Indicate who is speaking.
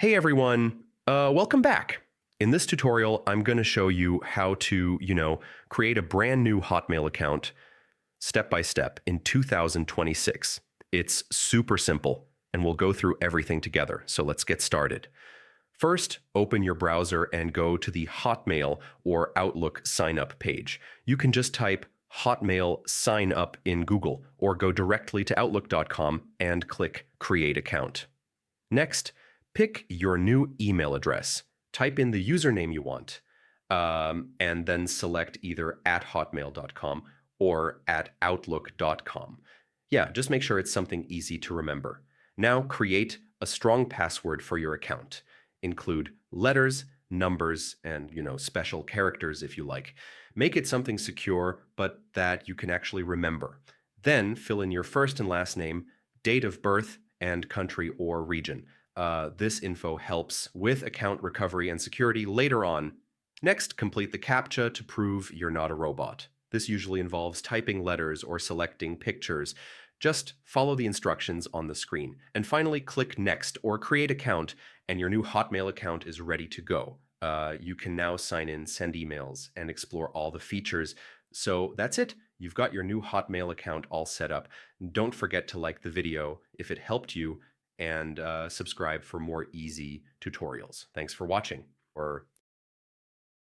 Speaker 1: Hey everyone, welcome back. In this tutorial, I'm going to show you how to, create a brand new Hotmail account step by step in 2026. It's super simple, and we'll go through everything together. So let's get started. First, open your browser and go to the Hotmail or Outlook sign up page. You can just type Hotmail sign up in Google or go directly to outlook.com and click Create Account. Next, pick your new email address. Type in the username you want, and then select either at hotmail.com or at outlook.com. Yeah, just make sure it's something easy to remember. Now create a strong password for your account. Include letters, numbers, and special characters if you like. Make it something secure, but that you can actually remember. Then fill in your first and last name, date of birth, and country or region. This info helps with account recovery and security later on. Next, complete the CAPTCHA to prove you're not a robot. This usually involves typing letters or selecting pictures. Just follow the instructions on the screen. And finally, click Next or Create Account, and your new Hotmail account is ready to go. You can now sign in, send emails, and explore all the features. So that's it. You've got your new Hotmail account all set up. Don't forget to like the video if it helped you, and subscribe for more easy tutorials. Thanks for watching, or